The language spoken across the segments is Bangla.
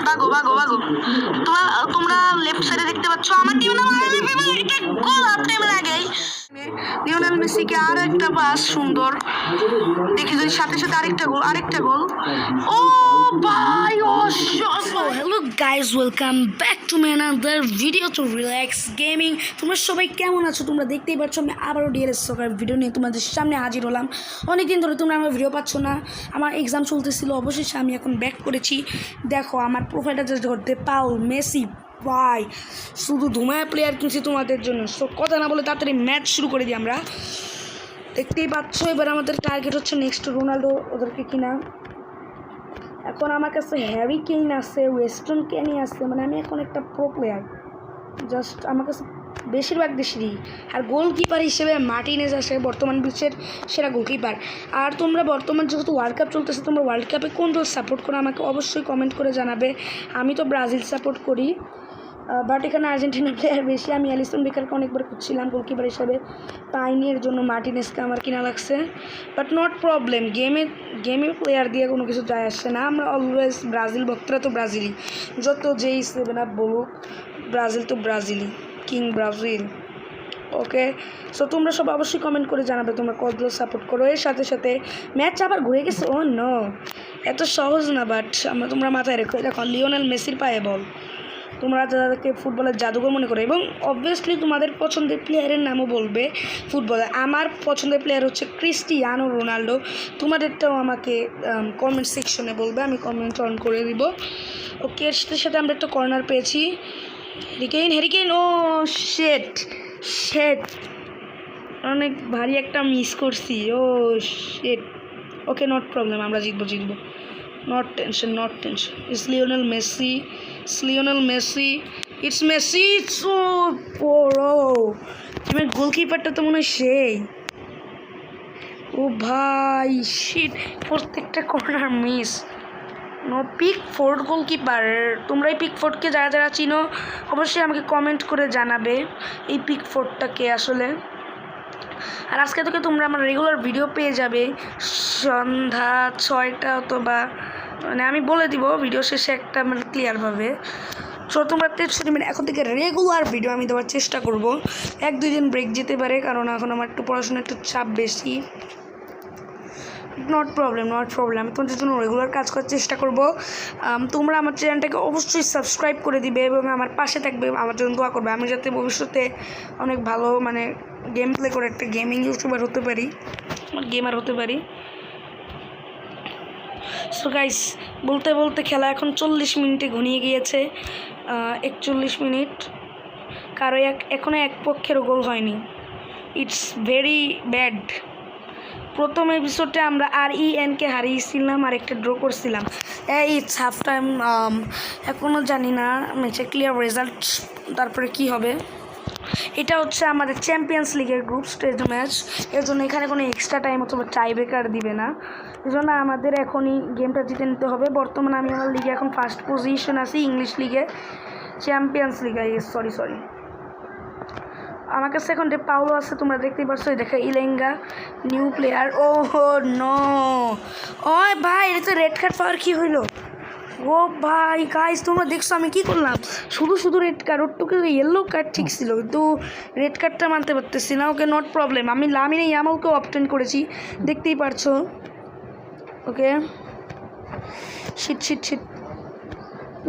ভাগো ভাগো ভাগো। তোমরা লেফট সাইডে দেখতে পাচ্ছ আমার টিম না গোল হাফ টাইমের আগেই লিওনেল মেসিকে আরো একটা পাস সুন্দর দেখি যদি সাথে সাথে আরেকটা গোল ও ভাই hello guys welcome back to my another video to relax gaming. তোমরা সবাই কেমন আছো? তোমরা দেখতেই পাচ্ছ আমি আবারও ডিএলএস সকার ভিডিও নিয়ে তোমাদের সামনে হাজির হলাম। অনেকদিন ধরে তোমরা আমার ভিডিও পাচ্ছ না, আমার এক্সাম চলতেছিল, অবশেষে আমি এখন ব্যাক করেছি। দেখো আমার প্রোফাইলটা জাস্ট ধরতে পাউল মেসি ভাই শুধু ধুমায় প্লেয়ার কিনছি তোমাদের জন্য। সো কথা না বলে তাড়াতাড়ি ম্যাচ শুরু করে দিই। আমরা দেখতেই পাচ্ছ এবার আমাদের টার্গেট হচ্ছে নেক্সট রোনাল্ডো, ওদেরকে কিনা। এখন আমার কাছে হ্যারি কেইন আছে, ওয়েস্টার্ন কেনি আছে, মানে আমি এখন একটা প্রো প্লেয়ার। জাস্ট আমার কাছে বেশিরভাগ দেশেরই। আর গোলকিপার হিসেবে মার্টিনেজ আছে, বর্তমান বিশ্বের সেরা গোলকিপার। আর তোমরা বর্তমান যেহেতু ওয়ার্ল্ড কাপ চলতেছে, তোমরা ওয়ার্ল্ড কাপে কোন দল সাপোর্ট করো আমাকে অবশ্যই কমেন্ট করে জানাবে। আমি তো ব্রাজিল সাপোর্ট করি, বাট এখানে আর্জেন্টিনা প্লেয়ার বেশি। আমি অ্যালিসন বেকারকে অনেকবার খুঁজছিলাম গোলকিপার হিসাবে, পাইনি, এর জন্য মার্টিনেজকে আমার কিনা লাগছে। বাট নট প্রবলেম, গেমে প্লেয়ার দিয়ে কোনো কিছু যায় আসছে না। আমরা অলওয়েজ ব্রাজিল ভক্তরা তো ব্রাজিলই, যত যেই 7 আপ বলুক, ব্রাজিল তো ব্রাজিলই, কিং ব্রাজিল। ওকে, সো তোমরা সব অবশ্যই কমেন্ট করে জানাবে তোমরা কতগুলো সাপোর্ট করো। এর সাথে সাথে ম্যাচ আবার ঘুরে গেছে, ও নো, এত সহজ না। বাট তোমরা মাথায় রেখো, দেখো লিওনেল মেসির পায়ে বল। তোমরা যাদেরকে ফুটবলের জাদুঘর মনে করো, এবং অবভিয়াসলি তোমাদের পছন্দের প্লেয়ারের নামও বলবে ফুটবলে। আমার পছন্দের প্লেয়ার হচ্ছে ক্রিস্টিয়ানো রোনাল্ডো। তোমাদেরটাও আমাকে কমেন্ট সেকশনে বলবে, আমি কমেন্ট অন করে দিব। ওকে, এর সাথে সাথে আমরা একটা কর্নার পেয়েছি। হ্যারিকেইন ও শেট, অনেক ভারী একটা মিস করছি, ও শেট। ওকে, নট প্রবলেম, আমরা জিতবো। Not tension. It's Lionel Messi, it's so বড়ো। টিমের গোলকিপারটা তো মনে হয় সেই। ও ভাই শিট, প্রত্যেকটা corner miss. No Pickford goalkeeper. তোমরা এই পিকফোর্ডকে যারা চিনো অবশ্যই আমাকে কমেন্ট করে জানাবে এই পিকফোর্ডটাকে আসলে। আর আজকে থেকে তোমরা আমার রেগুলার ভিডিও পেয়ে যাবে সন্ধ্যা 6টা, অথবা মানে আমি বলে দিব ভিডিও শেষে একটা মানে ক্লিয়ারভাবে। সো তোমরা এখন থেকে রেগুলার ভিডিও আমি দেওয়ার চেষ্টা করব। 1-2 দিন ব্রেক যেতে পারে, কারণ এখন আমার একটু পড়াশোনার একটু চাপ বেশি। নট প্রবলেম, আমি তোমাদের জন্য রেগুলার কাজ করার চেষ্টা করব। তোমরা আমার চ্যানেলটাকে অবশ্যই সাবস্ক্রাইব করে দিবে এবং আমার পাশে থাকবে, আমার জন্য দোয়া করবে, আমি যাতে ভবিষ্যতে অনেক ভালো মানে গেম প্লে করে একটা গেমিং ইউটিউবার হতে পারি, গেমার হতে পারি। সো গাইস, বলতে বলতে খেলা এখন 40 মিনিটে ঘনিয়ে গিয়েছে, 41 মিনিট। কারো এখনও এক পক্ষেরও গোল হয়নি। It's very bad. প্রথম এপিসোডে আমরা RENকে হারিয়েছিলাম আর একটা ড্র করছিলাম। ইটস হাফ টাইম, এখনও জানি না ম্যাচের ক্লিয়ার রেজাল্ট তারপরে কি হবে। এটা হচ্ছে আমাদের চ্যাম্পিয়ন্স লিগের গ্রুপ স্টেজ ম্যাচ, এর জন্য এখানে কোনো এক্সট্রা টাইম অথবা টাই ব্রেকার দিবে না। এই জন্য আমাদের এখনই গেমটা জিতে নিতে হবে। বর্তমানে আমি আমার লিগে এখন ফার্স্ট পজিশন আছি, ইংলিশ লিগে, চ্যাম্পিয়ন্স লিগে। সরি আমার কাছে এখন পাউলো আছে, তোমরা দেখতেই পাচ্ছ। দেখো ইলেঙ্গা নিউ প্লেয়ার। ও নো, ও ভাই এটা তো রেড কার্ড পাওয়ার কী হইলো? ও ভাই গাইস, তোমরা দেখছো আমি কি করলাম? শুধু রেড কার্ড, ওটুকু ইয়েলো কার্ড ঠিক ছিল, কিন্তু রেড কার্ডটা মানতে পারতেছি না। ওকে, নট প্রবলেম, আমি লামিনে ইয়ামালকেও অপটেন করেছি, দেখতেই পারছো। ওকে, শিট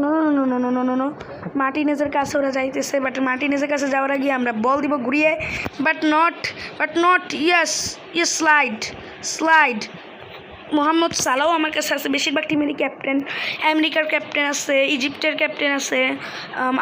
নো, মার্টিনেজের কাছে ওরা যাইতেছে, বাট মার্টিনেজের কাছে যাওয়ার আগে আমরা বল দিব ঘুরিয়ে, but not yes slide. Mohamed সালাও আমার কাছে আছে, বেশিরভাগ টিমেরই ক্যাপ্টেন। আমেরিকার ক্যাপ্টেন আছে, ইজিপ্টের ক্যাপ্টেন আছে,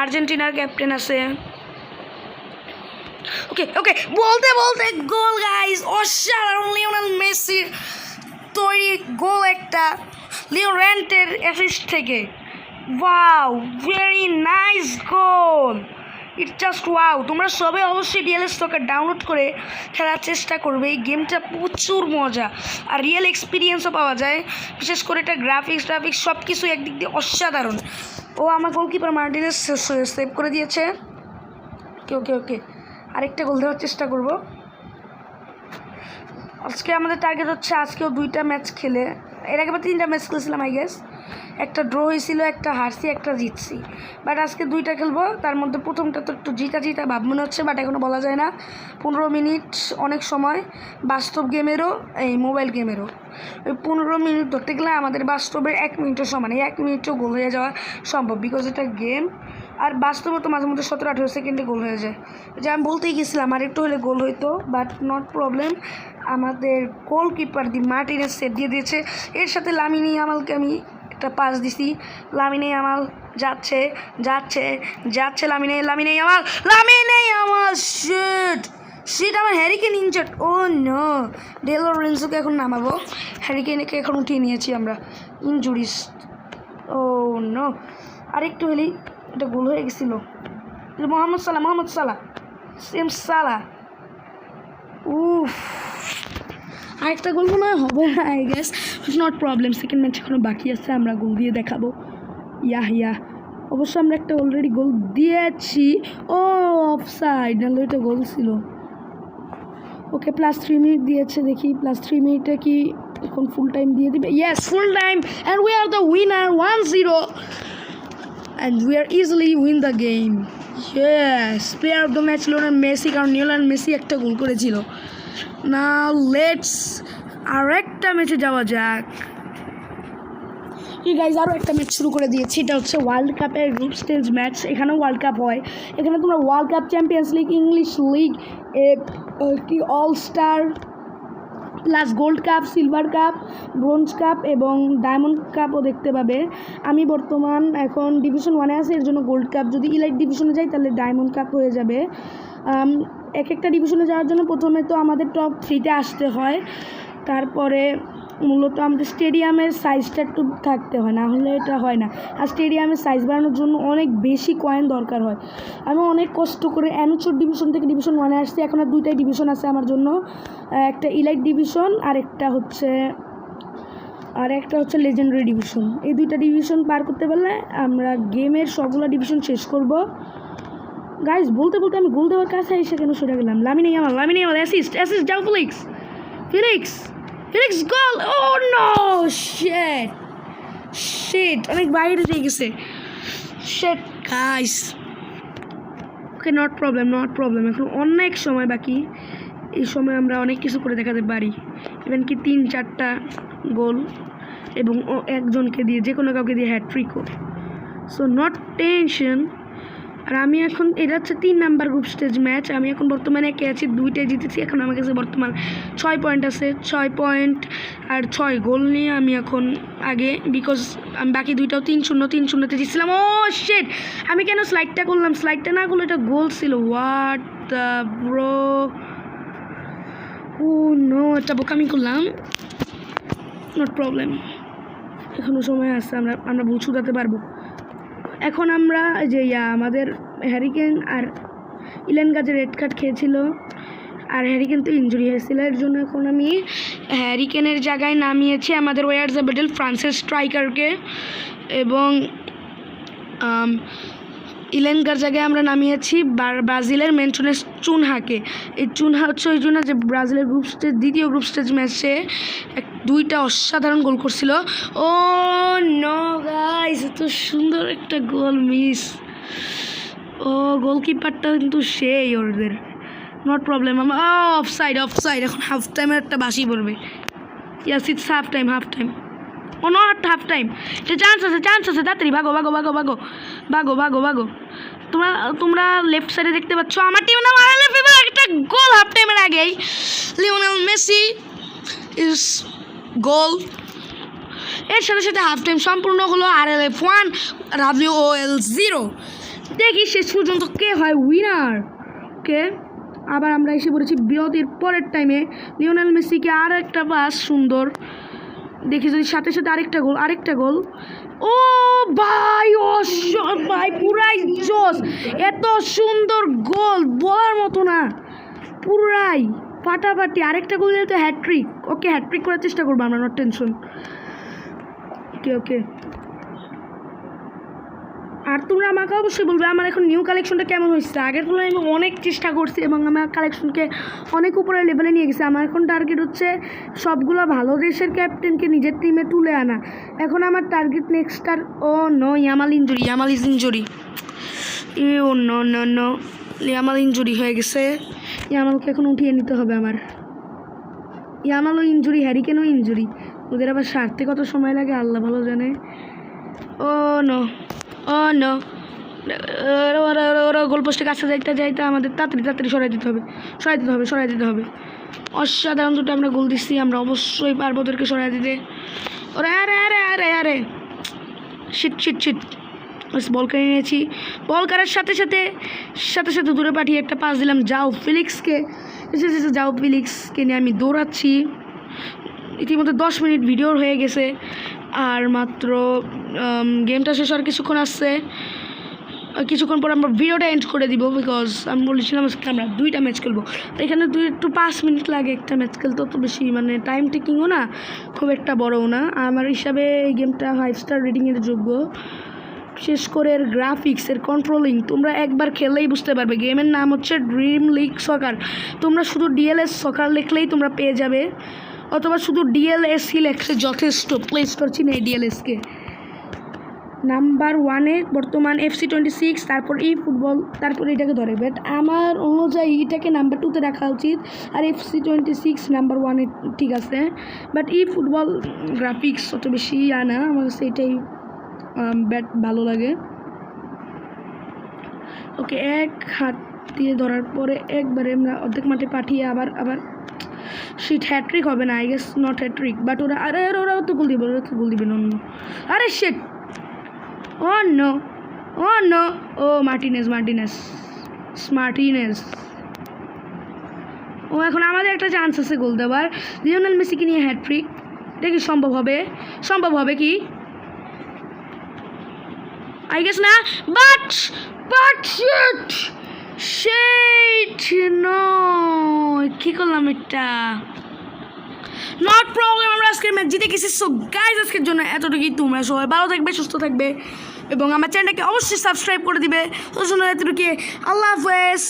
আর্জেন্টিনার ক্যাপ্টেন আছে। ওকে, বলতে গোল গাইস, অসাধারণ লিওনেল মেসির তৈরি গোল, একটা লিওরেন্টের অ্যাসিস্ট থেকে। Wow, very nice goal, it's just wow. তোমরা সবাই অবশ্যই ডিএলএস সকার ডাউনলোড করে খেলার চেষ্টা করবে। এই গেমটা প্রচুর মজা আর রিয়েল এক্সপিরিয়েন্সও পাওয়া যায়, বিশেষ করে এটা গ্রাফিক্স সব কিছু একদিক দিয়ে অসাধারণ। ও আমার গোলকিপার মার্টিনেজ সেভ করে দিয়েছে। ওকে, আরেকটা গোল দেওয়ার চেষ্টা করব। আজকে আমাদের টার্গেট হচ্ছে আজকেও 2টা ম্যাচ খেলে, এর আগে 3টা ম্যাচ খেলেছিলাম আই গেস। একটা ড্র হয়েছিল, একটা হারছি, একটা জিতছি। বাট আজকে 2টা খেলবো, তার মধ্যে প্রথমটা তো একটু জিতা ভাব মনে হচ্ছে, বাট এখনও বলা যায় না। 15 মিনিট অনেক সময়, বাস্তব গেমেরও এই মোবাইল গেমেরও। ওই 15 মিনিট ধরতে গেলে আমাদের বাস্তবের 1 মিনিটের সমান, 1 মিনিটও গোল হয়ে যাওয়া সম্ভব, বিকজ এটা গেম। আর বাস্তবে তো মাঝে মধ্যে 17-18 সেকেন্ডে গোল হয়ে যায়, যে আমি বলতেই গেছিলাম আর একটু হলে গোল হইতো, বাট নট প্রবলেম। আমাদের গোলকিপার দি মার্টিনেজ সেট দিয়ে দিয়েছে, এর সাথে লামিনে ইয়ামালকে আমি একটা পাস দিছি। লামিনে ইয়ামাল যাচ্ছে লামিনে ইয়ামাল শিট আমার হ্যারিকেন ইনজার্ড। ও নো, ডেল লরেন্সোকে এখন নামাবো, হ্যারিকেনকে এখন উঠিয়ে নিয়েছি আমরা, ইনজুরিস। ও নো, আরেকটু হলেই এটা গোল হয়ে গেছিল। মোহাম্মদ সালাহ উফ, আরেকটা গোল মনে হয় হবে না, I guess. Not problem, second match এখনো বাকি আছে, আমরা গোল দিয়ে দেখাবো। ইয়া অবশ্য আমরা একটা অলরেডি গোল দিয়েছি। ও অফসাইড, নাহলে এটা গোল ছিল। ওকে, +3 মিনিট দিয়েছে, দেখি +3 মিনিটে কি এখন ফুল টাইম দিয়ে দিবে। Yes, full time, and we are the winner 1-0, and we are easily win the game. Yes, player of the match Lionel Messi, কারণ লিওনেল মেসি একটা গোল করেছিল। নাও লেটস আরেকটা ম্যাচে যাওয়া যাক। গাইজ, আরও একটা ম্যাচ শুরু করে দিয়েছি, এটা হচ্ছে ওয়ার্ল্ড কাপের গ্রুপ স্টেজ ম্যাচ। এখানেও ওয়ার্ল্ড কাপ হয়, এখানে তোমরা world cup, champions league, English league, কি all star, plus gold cup, silver cup, bronze cup এবং ডায়মন্ড কাপও দেখতে পাবে। আমি বর্তমান এখন ডিভিশন 1-এ আছি, এর জন্য গোল্ড কাপ। যদি ইলাইট ডিভিশনে যাই তাহলে ডায়মন্ড কাপ হয়ে যাবে। এক একটা ডিভিশনে যাওয়ার জন্য প্রথমে তো আমাদের টপ 3-তে আসতে হয়, তারপরে মূলত আমাদের স্টেডিয়ামের সাইজটা একটু থাকতে হয়, না হলে এটা হয় না। আর স্টেডিয়ামের সাইজ বাড়ানোর জন্য অনেক বেশি কয়েন দরকার হয়। আমি অনেক কষ্ট করে অ্যামেচুর ডিভিশন থেকে ডিভিশন 1-এ আসছি, এখন আর 2টাই ডিভিশন আছে আমার জন্য, একটা ইলাইট ডিভিশন আর একটা হচ্ছে লেজেন্ডারি ডিভিশন। এই 2টা ডিভিশন পার করতে পারলে আমরা গেমের সবগুলো ডিভিশন শেষ করব। গাইজ, বলতে আমি গোল দেওয়ার কাছে এসে কেন সরে গেলাম। লামিনে ইয়ামাল অ্যাসিস্ট যাও ফিলিক্স গোল। ও নো, শিট অনেক বাইরে দিয়ে গেছে। Shit guys, okay, not problem, এখন অনেক সময় বাকি। এই সময় আমরা অনেক কিছু করে দেখাতে পারি, ইভেন কি 3-4টা গোল এবং একজনকে দিয়ে, যে কোনো কাউকে দিয়ে হ্যাট্রিকও। So not tension. আর আমি এখন, এটা হচ্ছে 3 নাম্বার গ্রুপ স্টেজ ম্যাচ। আমি এখন বর্তমানে একে আছি, 2টাই জিতেছি। এখন আমার কাছে বর্তমান 6 পয়েন্ট আছে, 6 পয়েন্ট আর 6 গোল নিয়ে আমি এখন আগে, বিকজ আমি বাকি 2টাও 3-0-3-0-তে জিতছিলাম। ও শিট, আমি কেন স্লাইডটা করলাম, স্লাইডটা না করলে এটা গোল ছিল। What the bro, oh no, একটা বোকামি করলাম। নট প্রবলেম, এখনও সময় আছে, আমরা ভুল শুধাতে পারবো। এখন আমরা যে আমাদের হ্যারিকেন আর ইলেন গাজে রেড কার্ড খেয়েছিল, আর হ্যারিকেন তো ইনজুরি হয়েছিল, এর জন্য এখন আমি হ্যারিকেনের জায়গায় নামিয়েছি আমাদের ওয়ারজাবেডেল ফ্রান্সের স্ট্রাইকারকে, এবং ইলেনগার জায়গায় আমরা নামিয়েছি ব্রাজিলের মেন্টনেস চুনহাকে। এই চুনহা হচ্ছে ওই জন্য যে ব্রাজিলের দ্বিতীয় গ্রুপ স্টেজ ম্যাচে 2টা অসাধারণ গোল করছিল। ও নো গাইস, এত সুন্দর একটা গোল মিস। ও গোলকিপারটা কিন্তু সেই ওদের। Not problem, offside. এখন হাফ টাইমের একটা বাসি পড়বে। Yes, it's half time. Oh not half time, এটা চান্স আছে, তাড়াতাড়ি ভাগো। তোমরা লেফট সাইডে দেখতে পাচ্ছ আমার টিম না মারালে ফেভার একটা গোল হাফ টাইমের আগেই। লিওনেল মেসি ইজ গোল। এর সাথে হাফ টাইম সম্পূর্ণ হলো। RLF 1 WOL 0। দেখি শেষ পর্যন্ত কে হয় উইনার। কে আবার আমরা এসে পড়েছি বিরতির পরের টাইমে। লিওনেল মেসিকে আর একটা পাস সুন্দর, দেখি যদি সাথে আরেকটা গোল। ও ভাই, ভাই পুরাই জোস, এত সুন্দর গোল বলার মতো না, পুরাই ফাটাফাটি। আরেকটা গোল দিলে তো হ্যাট্রিক। ওকে, হ্যাট্রিক করার চেষ্টা করবো আমরা, নট টেনশন। ওকে, আর তোমরা আমাকে অবশ্যই বলবে আমার এখন নিউ কালেকশনটা কেমন হয়েছে। আগের তুলনায় আমি অনেক চেষ্টা করছি এবং আমার কালেকশনকে অনেক উপরে লেভেলে নিয়ে গেছি। আমার এখন টার্গেট হচ্ছে সবগুলো ভালো দেশের ক্যাপ্টেনকে নিজের টিমে তুলে আনা। এখন আমার টার্গেট নেক্সটার Yamal is injury oh no Yamal injury হয়ে গেছে। ইয়ামালকে এখন উঠিয়ে নিতে হবে আমার। ইয়ামালও ইনজুরি, হ্যারিকেনও ইনজুরি, ওদের আবার সারতে কত সময় লাগে আল্লাহ ভালো জানে। ও নো ওরা গোলপোস্টের কাছে যাইতে আমাদের তাড়াতাড়ি সরাই দিতে হবে। অসাধারণ দুটো আমরা গোল দিচ্ছি, আমরা অবশ্যই পারবো ওদেরকে সরাই দিতে। ওরা আরে শিট বল কেড়ে নিয়েছি। বল কারার সাথে সাথে দূরে পাঠিয়ে একটা পাস দিলাম যাও ফিলিক্সকে নিয়ে আমি দৌড়াচ্ছি। ইতিমধ্যে 10 মিনিট ভিডিও হয়ে গেছে, আর মাত্র গেমটা শেষ আর কিছুক্ষণ পর আমরা ভিডিওটা এন্ড করে দিব, বিকজ আমি বলেছিলাম আজকে আমরা 2টা ম্যাচ খেলবো। এখানে 5 মিনিট লাগে একটা ম্যাচ খেলতে, অত বেশি মানে টাইম টেকিংও না, খুব একটা বড়ও না। আমার হিসাবে এই গেমটা 5 স্টার রেটিংয়ের যোগ্য। বিশেষ করে এর গ্রাফিক্স, এর কন্ট্রোলিং তোমরা একবার খেললেই বুঝতে পারবে। গেমের নাম হচ্ছে ড্রিম লিগ সকার। তোমরা শুধু ডিএলএস সকার লিখলেই তোমরা পেয়ে যাবে, অথবা শুধু ডিএলএসই লেখছে যথেষ্ট। প্লে স্টোর চিনে এই ডিএলএসকে। নাম্বার 1-এ বর্তমান FC26, তারপর ফুটবল, তারপর এটাকে ধরে। বাট আমার অনুযায়ী এটাকে নাম্বার 2-তে রাখা উচিত, আর FC26 নাম্বার 1-এ ঠিক আছে। বাট ফুটবল গ্রাফিক্স অত বেশি আনা, আমার কাছে এটাই ব্যাট ভালো লাগে। ওকে, এক হাত দিয়ে ধরার পরে একবারে আমরা অর্ধেক মাঠে পাঠিয়ে আবার শিট হ্যাট্রিক হবে না, I guess not hat trick. But ওরাও তো গোল দিবে অন্য। আরে shit, oh no oh Martinez. ও এখন আমাদের একটা চান্স আছে গোল দেওয়ার। লিওনেল মেসিকে নিয়ে হ্যাট্রিক, এটা কি সম্ভব হবে কি? I guess না, but shit no, কি করলাম এটা? নট প্রবলেম, আমরা আজকের ম্যাচ জিতে গেছি। সো গাইজ, আজকের জন্য এতটুকুই। তোমরা সবাই ভালো থাকবে, সুস্থ থাকবে, এবং আমার চ্যানেলটাকে অবশ্যই সাবস্ক্রাইব করে দিবে। তোর জন্য এতটুকু। আল্লাহ হাফেজ।